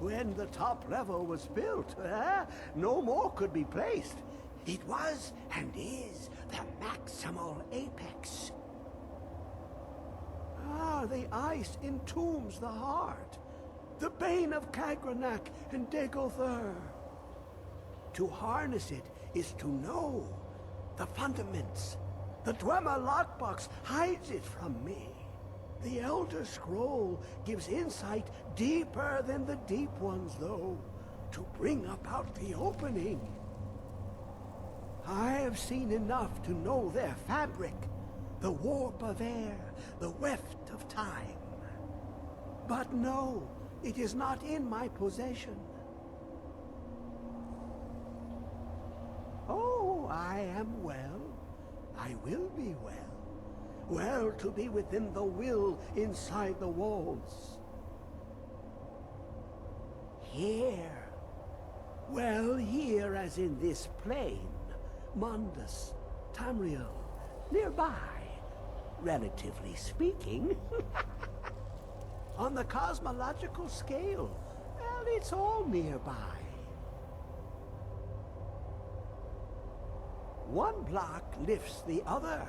When the top level was built, no more could be placed. It was and is the maximal apex. The ice entombs the heart, the bane of Kagranak and Degolthur. To harness it is to know the fundaments. The Dwemer lockbox hides it from me. The Elder Scroll gives insight deeper than the deep ones, though, to bring about the opening. I have seen enough to know their fabric, the warp of air, the weft of time. But no, it is not in my possession. Oh, I am well. I will be well. Well to be within the will inside the walls. Here. Well, here as in this plane. Mundus, Tamriel, nearby, relatively speaking. On the cosmological scale, well, it's all nearby. One block lifts the other.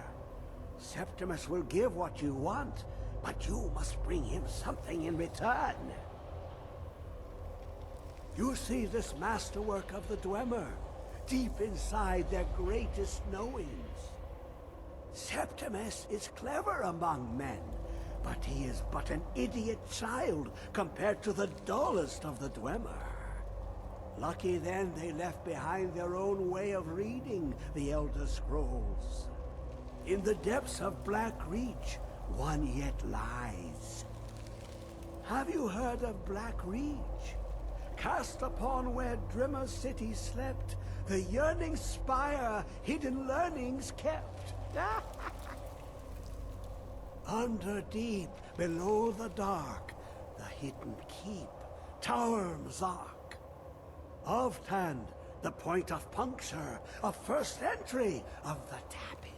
Septimus will give what you want, but you must bring him something in return. You see this masterwork of the Dwemer, deep inside their greatest knowings. Septimus is clever among men, but he is but an idiot child compared to the dullest of the Dwemer. Lucky then they left behind their own way of reading the Elder Scrolls. In the depths of Black Reach, one yet lies. Have you heard of Black Reach? Cast upon where Drimmer City slept, the yearning spire hidden learnings kept. Under deep, below the dark, the hidden keep, Tower Mzark. Of Tand, the point of puncture, of first entry of the tapping.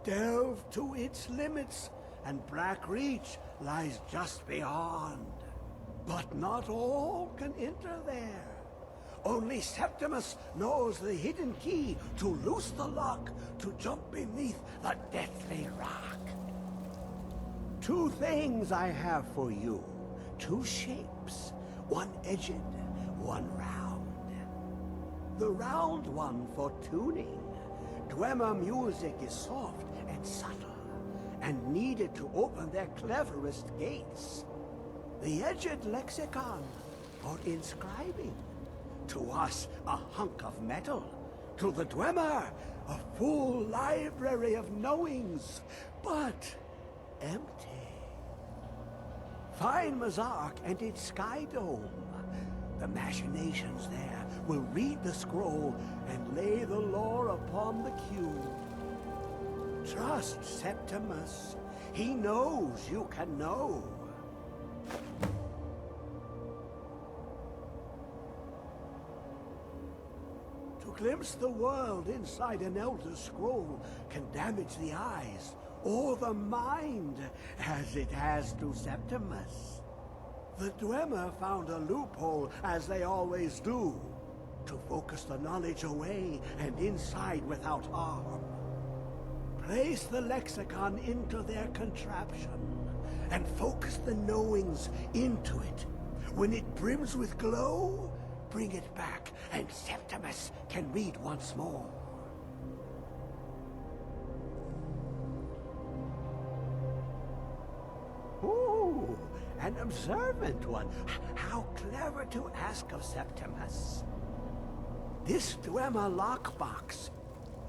Delve to its limits, and Black Reach lies just beyond. But not all can enter there. Only Septimus knows the hidden key to loose the lock, to jump beneath the deathly rock. Two things I have for you. Two shapes. One edged, one round. The round one for tuning. Dwemer music is soft and subtle, and needed to open their cleverest gates. The edged lexicon for inscribing. To us, a hunk of metal. To the Dwemer, a full library of knowings, but empty. Find Mzark and its sky dome. The machinations there will read the scroll and lay the lore upon the cube. Trust Septimus. He knows you can know. To glimpse the world inside an Elder Scroll can damage the eyes or the mind, as it has to Septimus. The Dwemer found a loophole, as they always do, to focus the knowledge away and inside without harm. Place the lexicon into their contraption, and focus the knowings into it. When it brims with glow, bring it back, and Septimus can read once more. Ooh, an observant one. How clever to ask of Septimus. This Dwemer lockbox.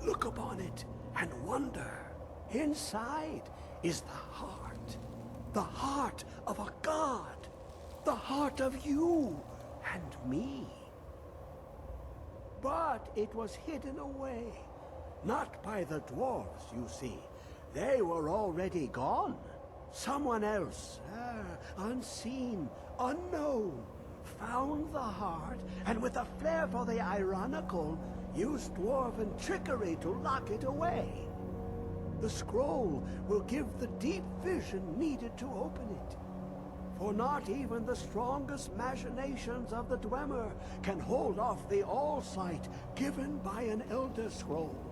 Look upon it and wonder. Inside is the heart of a god, the heart of you and me. But it was hidden away, not by the dwarves, you see. They were already gone. Someone else, unseen, unknown, found the heart, and with a flair for the ironical, used dwarven trickery to lock it away. The scroll will give the deep vision needed to open it. For not even the strongest machinations of the Dwemer can hold off the All-Sight given by an Elder Scroll.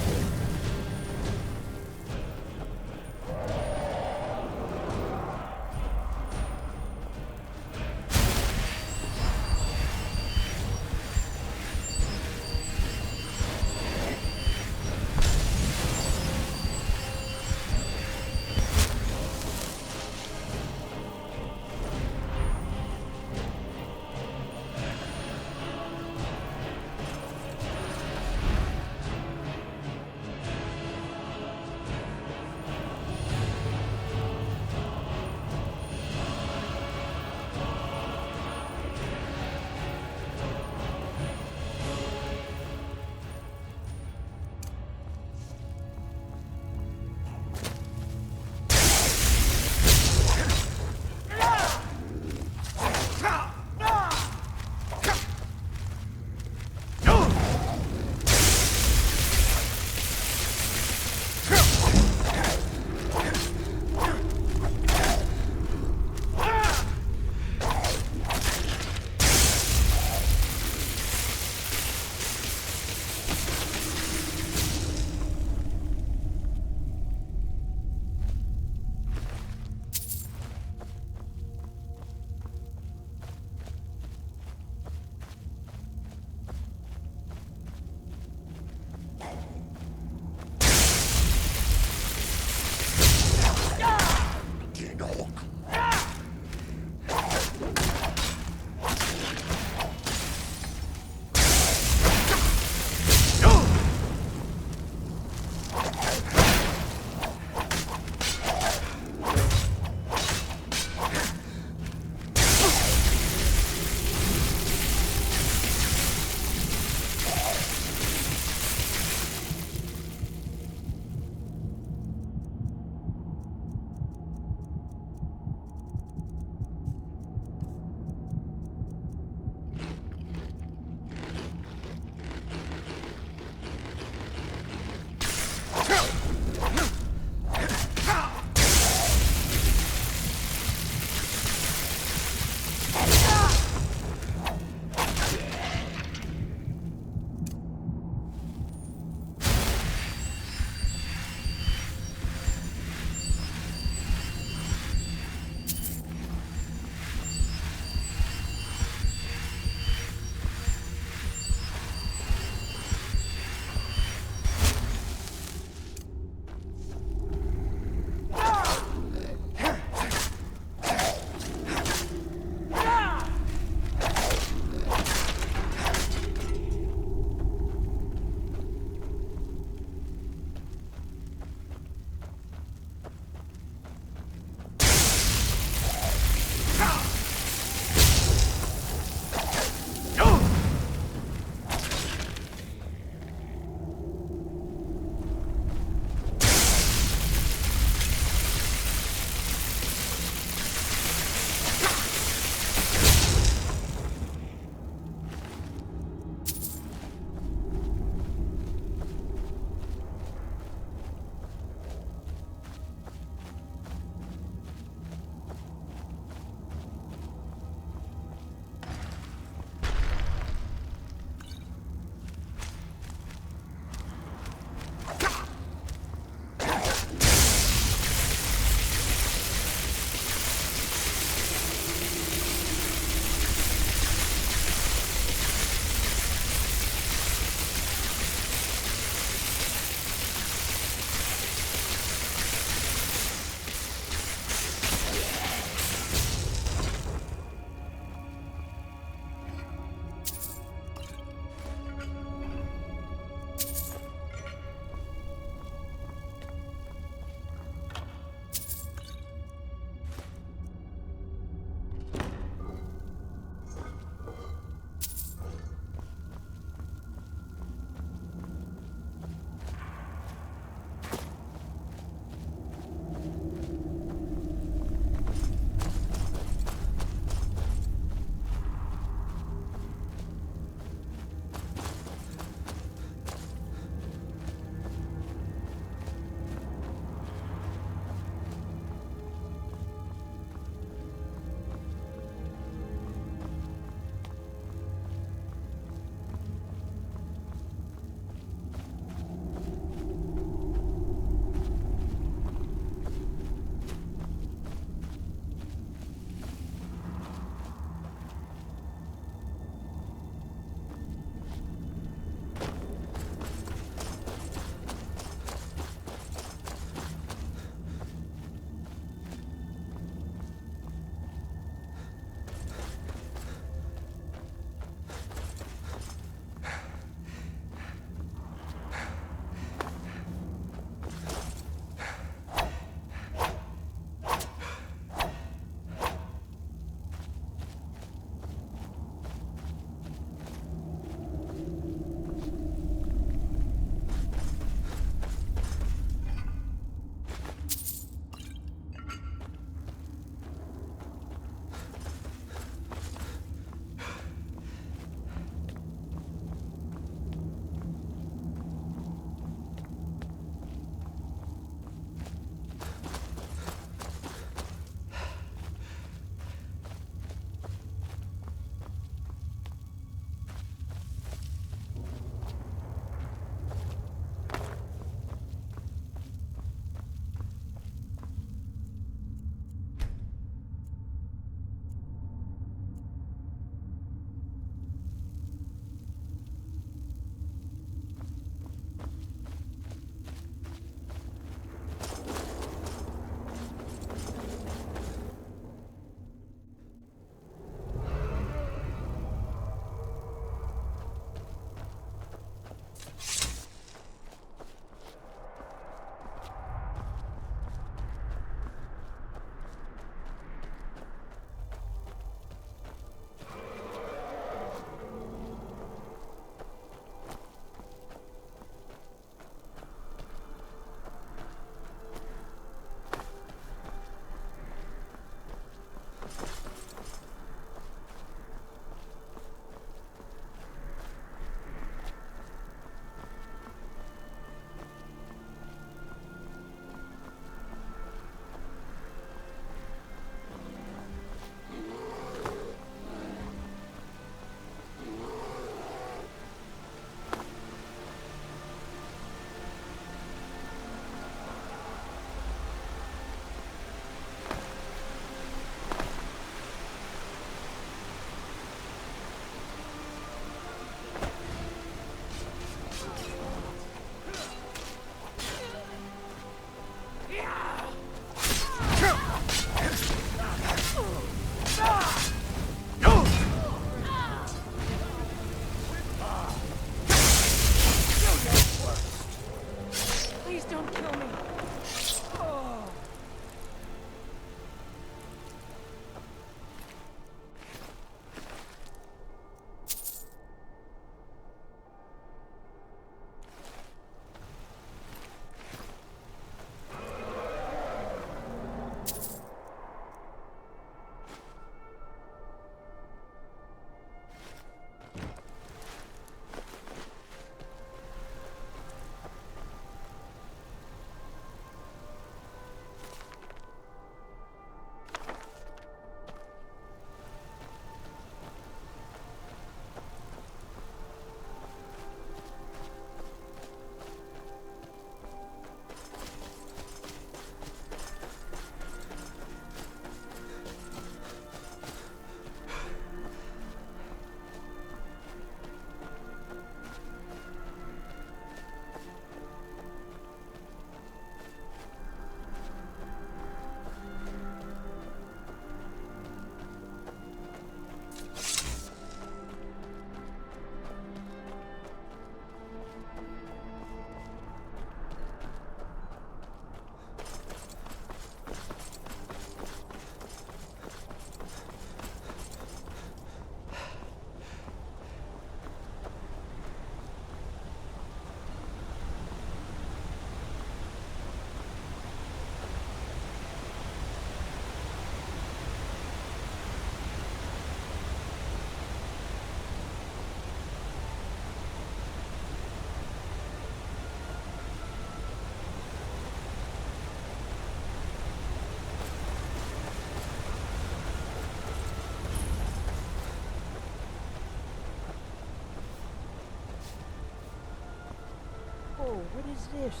is this?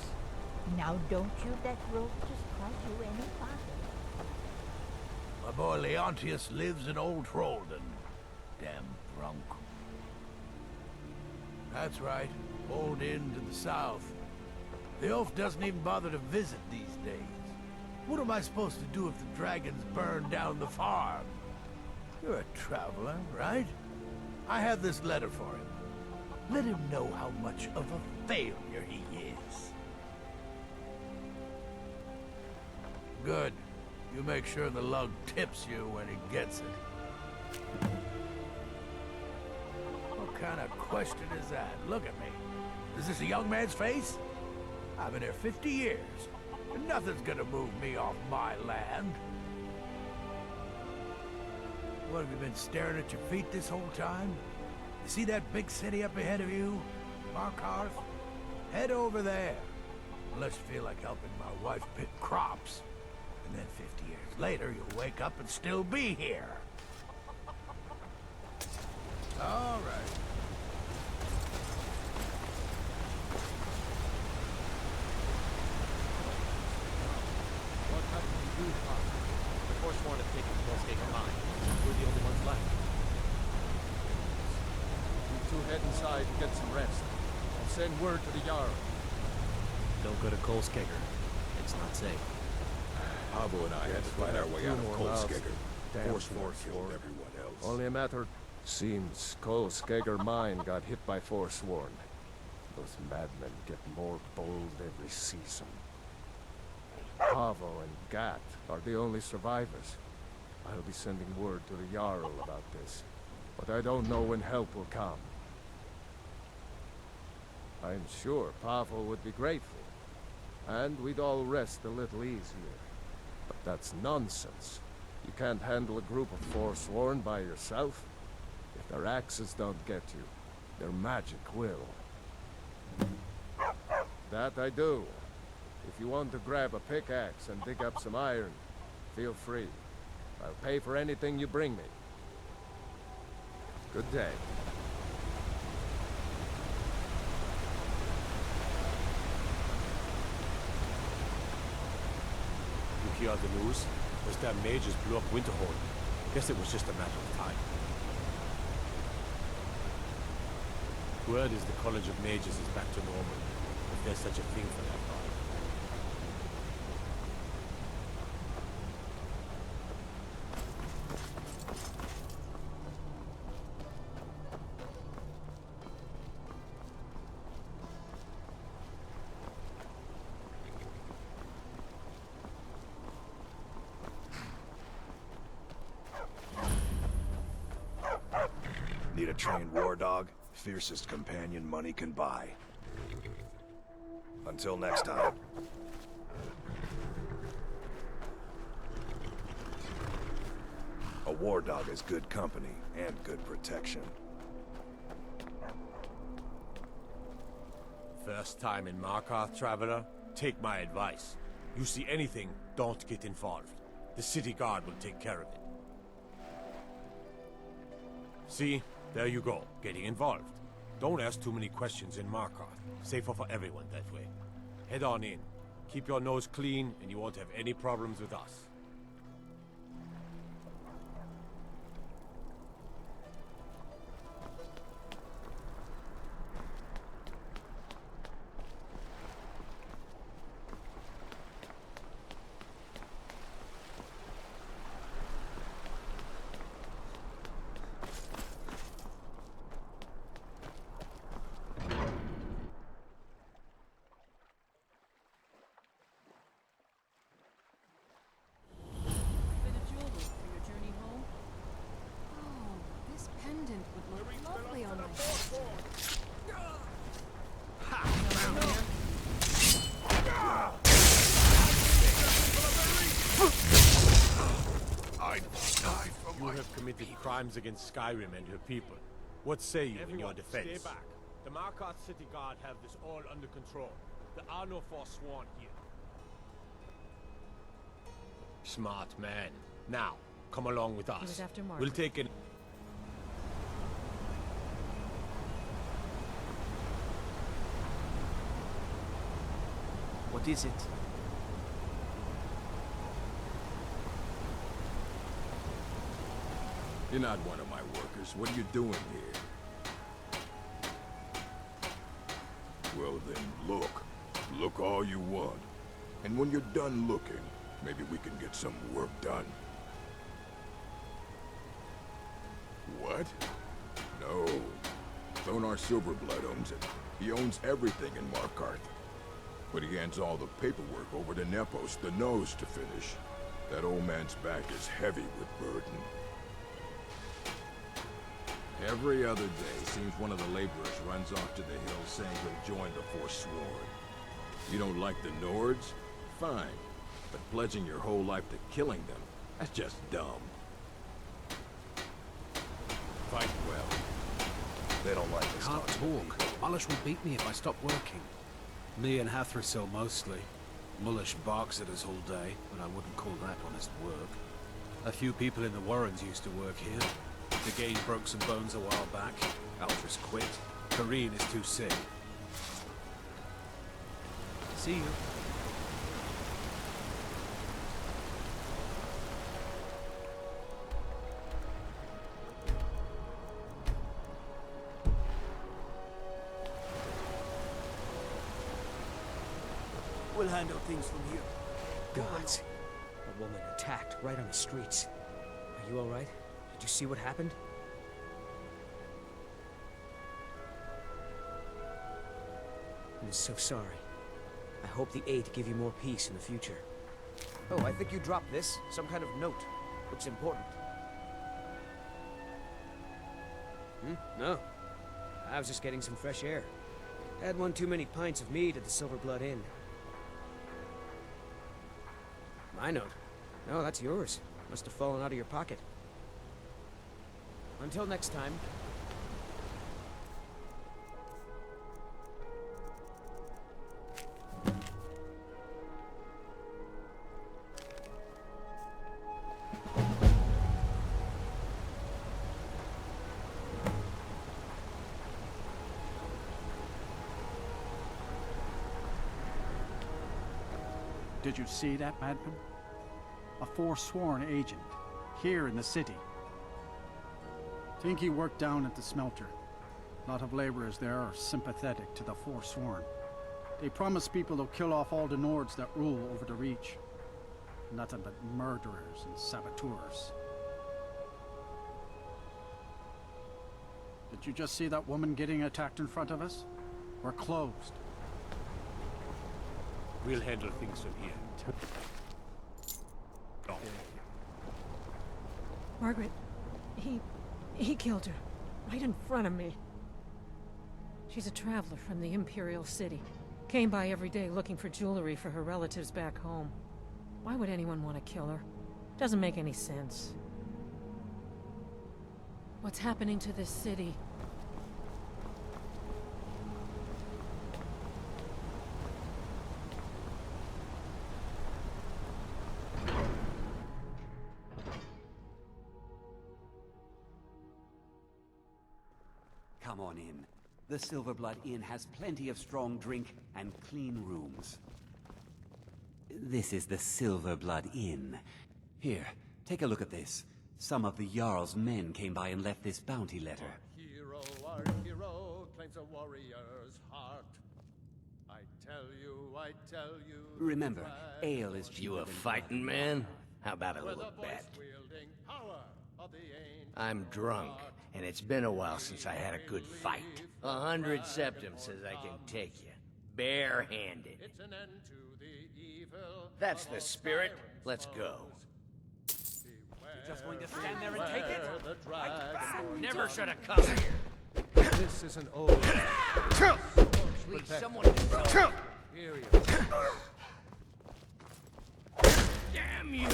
Now don't you let rope just cause you any bother. My boy Leontius lives in Old Trollden. Damn drunk. That's right. Old Inn to the south. The oaf doesn't even bother to visit these days. What am I supposed to do if the dragons burn down the farm? You're a traveler, right? I have this letter for him. Let him know how much of a failure he is. Good. You make sure the lug tips you when he gets it. What kind of question is that? Look at me. Is this a young man's face? I've been here 50 years, and nothing's gonna move me off my land. What, have you been staring at your feet this whole time? You see that big city up ahead of you? Markarth? Head over there. Unless you feel like helping my wife pick crops. And then 50 years later, you'll wake up and still be here. All right. What happened to you, Pop? The Forsworn have taken Skullscaker Mine. We're the only ones left. You two head inside and get some rest. I'll send word to the Jarl. Don't go to Skullscaker. It's not safe. Avo and I had to fight our way out of Coldskaker. Forsworn killed everyone else. Only a matter. Seems Skullscaker Mine got hit by Forsworn. Those madmen get more bold every season. Pavo and Gat are the only survivors. I'll be sending word to the Jarl about this, but I don't know when help will come. I'm sure Pavo would be grateful, and we'd all rest a little easier. But that's nonsense. You can't handle a group of Forsworn by yourself. If their axes don't get you, their magic will. That I do. If you want to grab a pickaxe and dig up some iron, feel free. I'll pay for anything you bring me. Good day. You hear the news? Those damn mages blew up Winterhold. Guess it was just a matter of time. Word is the College of Mages is back to normal, if there's such a thing for that part. Need a trained war dog? Fiercest companion money can buy. Until next time. A war dog is good company and good protection. First time in Markarth, traveler? Take my advice. You see anything, don't get involved. The city guard will take care of it. See? There you go, getting involved. Don't ask too many questions in Markarth. Safer for everyone that way. Head on in. Keep your nose clean, and you won't have any problems with us. You have committed crimes against Skyrim and her people. What say you in your defense? Stay back. The Markarth City Guard have this all under control. There are no Forsworn here. Smart man. Now, come along with us. We'll take an... What is it? You're not one of my workers. What are you doing here? Well then, look. Look all you want. And when you're done looking, maybe we can get some work done. What? No. Thonar Silverblood owns it. He owns everything in Markarth. But he hands all the paperwork over to Nepos, the nose, to finish. That old man's back is heavy with burden. Every other day, seems one of the laborers runs off to the hills saying he'll join the Forsworn. You don't like the Nords? Fine. But pledging your whole life to killing them, that's just dumb. Fight well. They don't like us Can't talking to talk. Mullish will beat me if I stop working. Me and Hathrasil mostly. Mullish barks at us all day, but I wouldn't call that honest work. A few people in the Warrens used to work here. The Gain broke some bones a while back. Altris quit. Kareen is too sick. See you. We'll handle things from here. Gods. A woman attacked right on the streets. Are you alright? Did you see what happened? I'm so sorry. I hope the Eight give you more peace in the future. Oh, I think you dropped this. Some kind of note. Looks important. No. I was just getting some fresh air. Had one too many pints of mead at the Silverblood Inn. My note? No, that's yours. Must have fallen out of your pocket. Until next time. Did you see that, madman? A Forsworn agent, here in the city. Think he worked down at the smelter. A lot of laborers there are sympathetic to the Forsworn. They promise people they'll kill off all the Nords that rule over the Reach. Nothing but murderers and saboteurs. Did you just see that woman getting attacked in front of us? We're closed. We'll handle things from here. Oh. Margaret, he killed her, right in front of me. She's a traveler from the Imperial City. Came by every day looking for jewelry for her relatives back home. Why would anyone want to kill her? Doesn't make any sense. What's happening to this city? Come on in. The Silverblood Inn has plenty of strong drink and clean rooms. This is the Silverblood Inn. Here, take a look at this. Some of the Jarl's men came by and left this bounty letter. Our hero claims a warrior's heart. I tell you... Remember, ale is cheaper You a than fighting blood. man? How about a little bet? I'm drunk, and it's been a while since I had a good fight. 100 septims says I can take you, barehanded. That's the spirit. Let's go. You're just going to stand there and take it? Never should have come here. This is an old... Please, someone can help. Here you Damn you!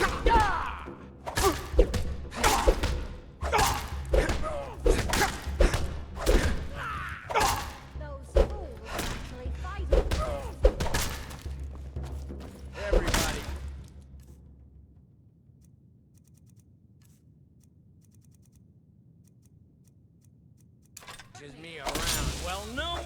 Those fools are actually fighting. Everybody. Is me around. Well, no more.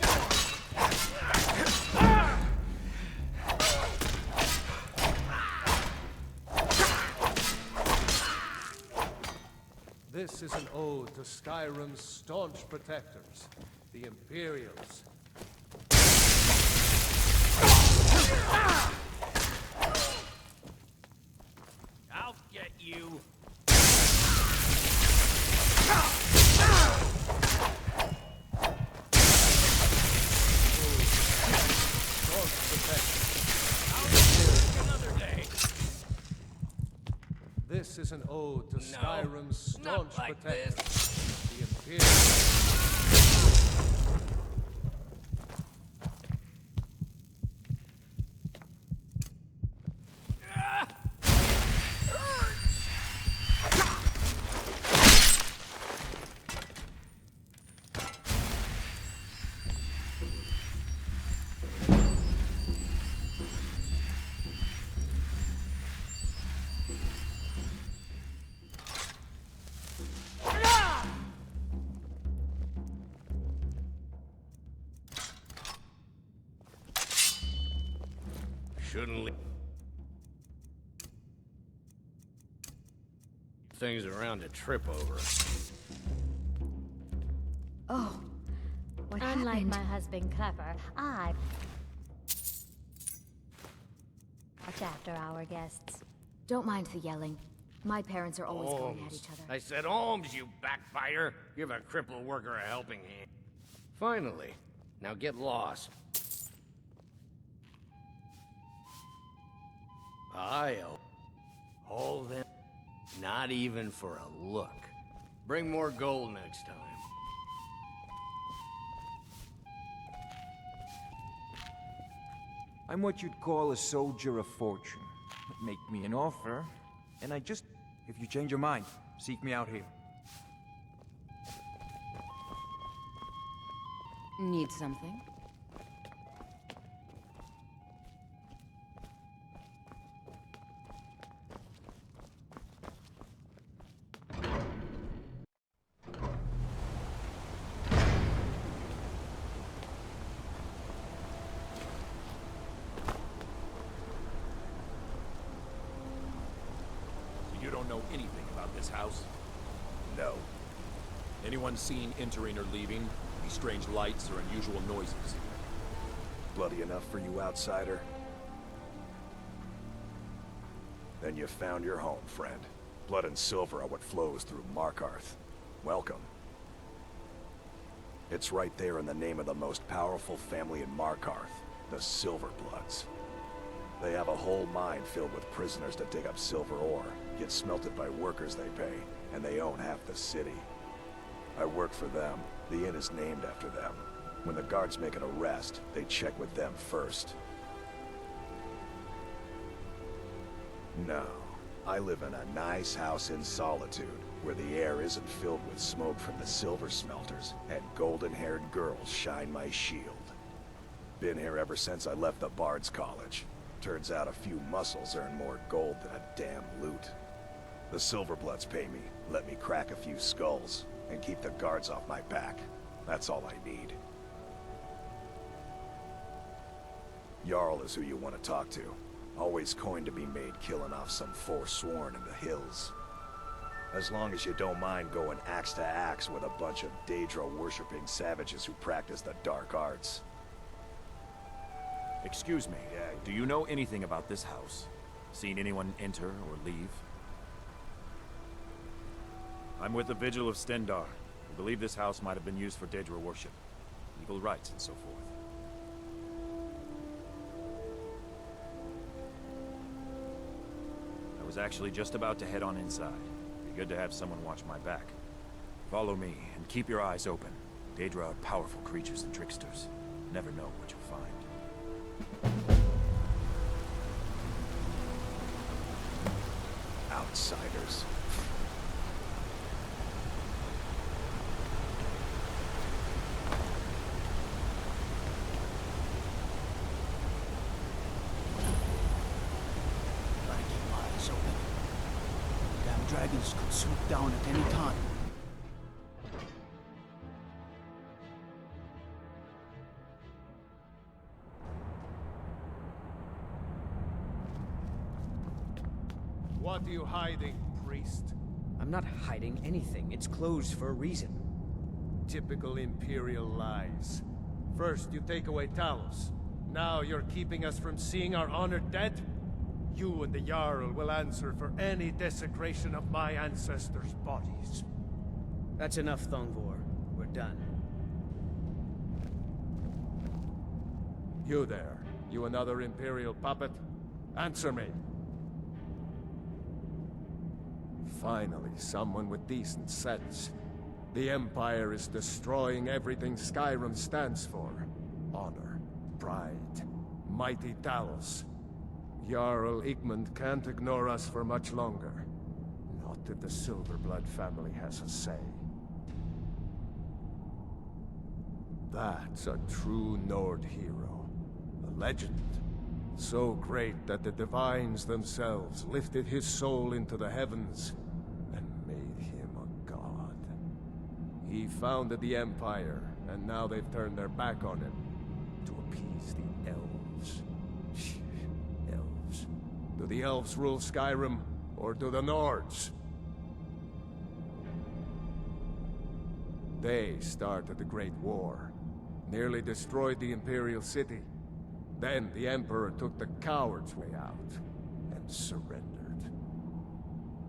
This is an ode to Skyrim's staunch protectors, the Imperials. I'll get you. Staunch protectors. Another day. This is an ode to Skyrim's staunch not like protectors, the Imperials. Shouldn't leave things around to trip over. Oh, what Unlike happened? my husband Clever, I watch after our guests. Don't mind the yelling. My parents are always going at each other. I said Holmes, you backbiter. Give a crippled worker a helping hand. Finally. Now get lost. I'll hold them. Not even for a look. Bring more gold next time. I'm what you'd call a soldier of fortune. Make me an offer, and if you change your mind, seek me out here. Need something? You don't know anything about this house? No. Anyone seen entering or leaving? Any strange lights or unusual noises? Bloody enough for you, outsider? Then you found your home, friend. Blood and silver are what flows through Markarth. Welcome. It's right there in the name of the most powerful family in Markarth, the Silverbloods. They have a whole mine filled with prisoners to dig up silver ore, get smelted by workers they pay, and they own half the city. I work for them. The inn is named after them. When the guards make an arrest, they check with them first. No, I live in a nice house in solitude, where the air isn't filled with smoke from the silver smelters, and golden-haired girls shine my shield. Been here ever since I left the Bard's College. Turns out a few muscles earn more gold than a damn loot. The Silverbloods pay me, let me crack a few skulls, and keep the guards off my back. That's all I need. Jarl is who you want to talk to. Always coin to be made killing off some Forsworn in the hills. As long as you don't mind going axe to axe with a bunch of Daedra-worshipping savages who practice the dark arts. Excuse me, do you know anything about this house? Seen anyone enter or leave? I'm with the Vigil of Stendar. We believe this house might have been used for Daedra worship, legal rites and so forth. I was actually just about to head on inside. Be good to have someone watch my back. Follow me, and keep your eyes open. Daedra are powerful creatures and tricksters. Never know what you'll find. Outsiders. Gotta keep my eyes open. Damn dragons could swoop down at any time. What are you hiding, priest? I'm not hiding anything. It's closed for a reason. Typical Imperial lies. First, you take away Talos. Now you're keeping us from seeing our honored dead? You and the Jarl will answer for any desecration of my ancestors' bodies. That's enough, Thongvor. We're done. You there. You another Imperial puppet? Answer me. Finally, someone with decent sense. The Empire is destroying everything Skyrim stands for. Honor, pride, mighty Talos. Jarl Igmund can't ignore us for much longer. Not if the Silverblood family has a say. That's a true Nord hero. A legend. So great that the Divines themselves lifted his soul into the heavens and made him a god. He founded the Empire, and now they've turned their back on him to appease the elves. Elves. Do the elves rule Skyrim, or do the Nords? They started the Great War, nearly destroyed the Imperial City. Then the Emperor took the coward's way out, and surrendered.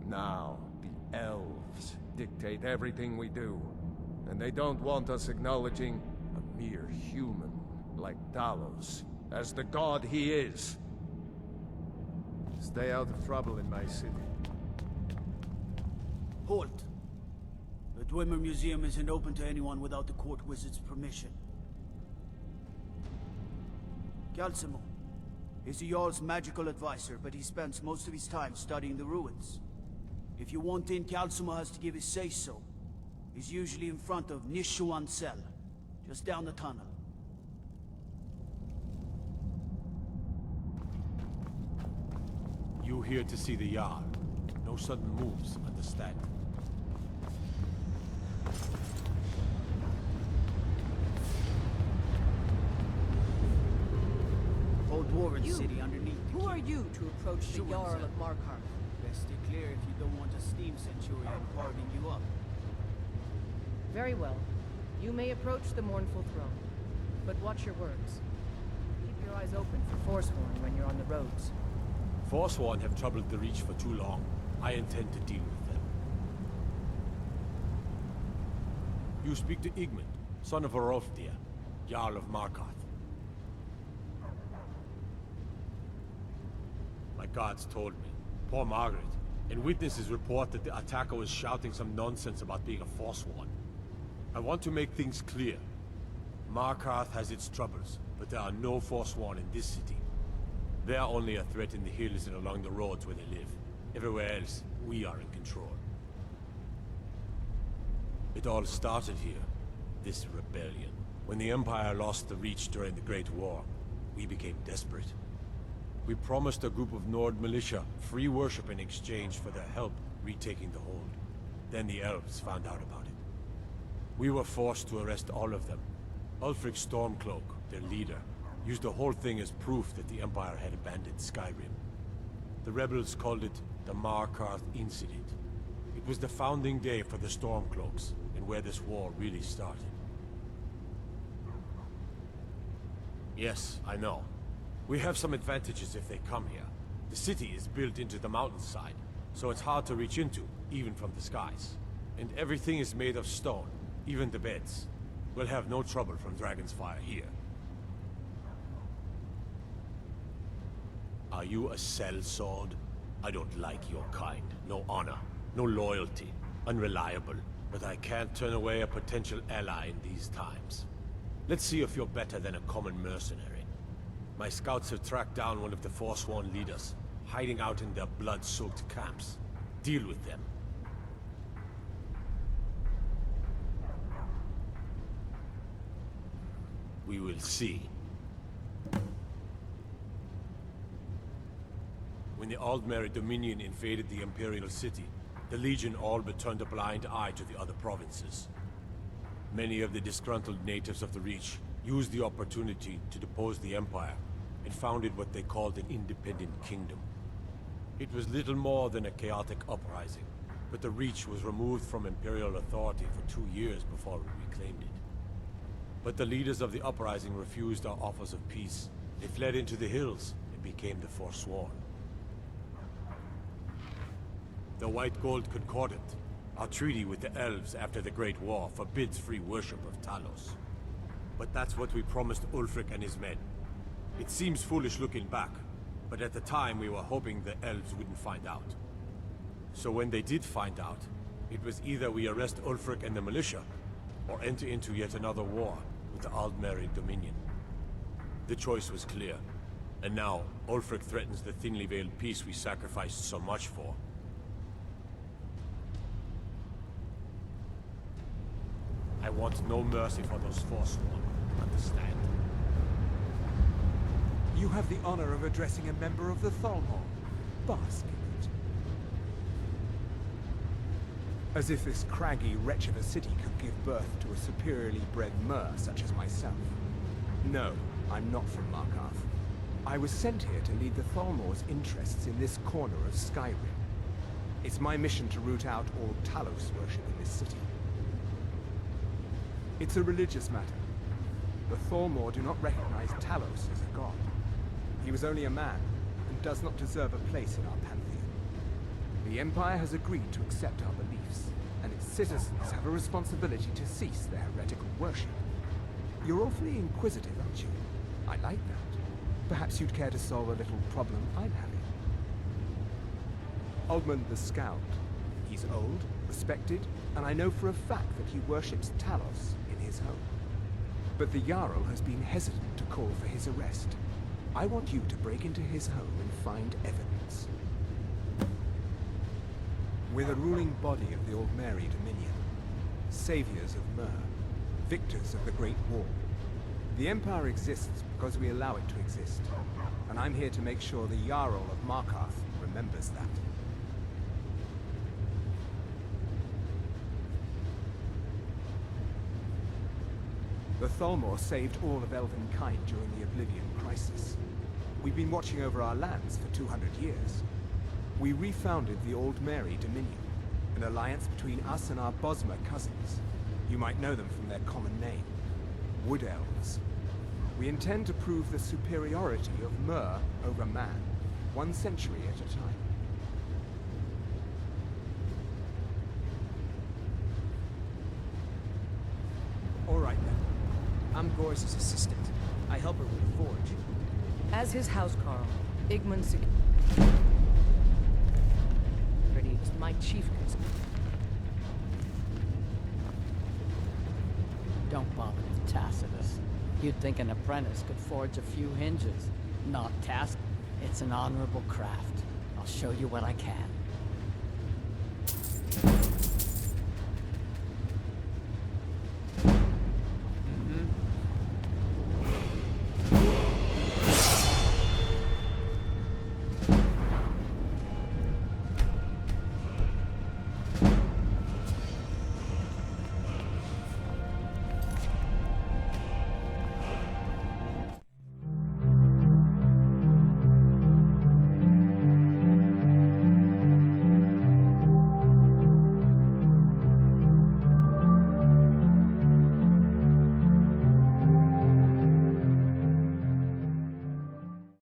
Now, the elves dictate everything we do, and they don't want us acknowledging a mere human like Talos as the god he is. Stay out of trouble in my city. Halt! The Dwemer Museum isn't open to anyone without the court wizard's permission. Calcimo. He's the Jarl's magical advisor, but he spends most of his time studying the ruins. If you want in, Calcimo has to give his say-so. He's usually in front of Nishuan Cell, just down the tunnel. You here to see the Jarl. No sudden moves, understand? Old Dwarven city underneath the Who are you to approach the Jarl of Markarth? Best stay clear if you don't want a steam centurion carving you up. Very well. You may approach the mournful throne, but watch your words. Keep your eyes open for Forsworn when you're on the roads. Forsworn have troubled the Reach for too long. I intend to deal with them. You speak to Igmund, son of Orolfdir, Jarl of Markarth. My guards told me. Poor Margaret. And witnesses report that the attacker was shouting some nonsense about being a Forsworn. I want to make things clear. Markarth has its troubles, but there are no Forsworn in this city. They are only a threat in the hills and along the roads where they live. Everywhere else, we are in control. It all started here, this rebellion. When the Empire lost the Reach during the Great War, we became desperate. We promised a group of Nord militia free worship in exchange for their help retaking the hold. Then the elves found out about it. We were forced to arrest all of them. Ulfric Stormcloak, their leader, used the whole thing as proof that the Empire had abandoned Skyrim. The rebels called it the Markarth Incident. It was the founding day for the Stormcloaks, and where this war really started. Yes, I know. We have some advantages if they come here. The city is built into the mountainside, so it's hard to reach into, even from the skies. And everything is made of stone, even the beds. We'll have no trouble from Dragon's Fire here. Are you a sellsword? I don't like your kind. No honor, no loyalty, unreliable. But I can't turn away a potential ally in these times. Let's see if you're better than a common mercenary. My scouts have tracked down one of the Forsworn leaders, hiding out in their blood-soaked camps. Deal with them. We will see. When the Aldmeri Dominion invaded the Imperial City, the Legion all but turned a blind eye to the other provinces. Many of the disgruntled natives of the Reach used the opportunity to depose the Empire and founded what they called an independent kingdom. It was little more than a chaotic uprising, but the Reach was removed from Imperial authority for 2 years before we reclaimed it. But the leaders of the uprising refused our offers of peace. They fled into the hills and became the Forsworn. The White Gold Concordant, our treaty with the elves after the Great War, forbids free worship of Talos. But that's what we promised Ulfric and his men. It seems foolish looking back, but at the time we were hoping the elves wouldn't find out. So when they did find out, it was either we arrest Ulfric and the militia, or enter into yet another war with the Aldmeri Dominion. The choice was clear, and now Ulfric threatens the thinly veiled peace we sacrificed so much for. I want no mercy for those Forsworn, understand? You have the honor of addressing a member of the Thalmor. Bask in it. As if this craggy wretch of a city could give birth to a superiorly bred mer such as myself. No, I'm not from Markarth. I was sent here to lead the Thalmor's interests in this corner of Skyrim. It's my mission to root out all Talos worship in this city. It's a religious matter. The Thalmor do not recognize Talos as a god. He was only a man, and does not deserve a place in our pantheon. The Empire has agreed to accept our beliefs, and its citizens have a responsibility to cease their heretical worship. You're awfully inquisitive, aren't you? I like that. Perhaps you'd care to solve a little problem I'm having. Ogmund the Scout. He's old, respected, and I know for a fact that he worships Talos in his home. But the Jarl has been hesitant to call for his arrest. I want you to break into his home and find evidence. We're the ruling body of the Aldmeri Dominion, saviors of Mer, victors of the Great War. The Empire exists because we allow it to exist, and I'm here to make sure the Jarl of Markarth remembers that. The Thalmor saved all of Elvenkind during the Oblivion Crisis. We've been watching over our lands for 200 years. We refounded the Aldmeri Dominion, an alliance between us and our Bosmer cousins. You might know them from their common name, Wood Elves. We intend to prove the superiority of Mer over man, 1 century at a time. All right then. I'm Gorse's assistant. I help her with the forge. As his housecarl, Igmund is my chief concern. Don't bother with Tacitus. You'd think an apprentice could forge a few hinges. Not Tacitus. It's an honorable craft. I'll show you what I can.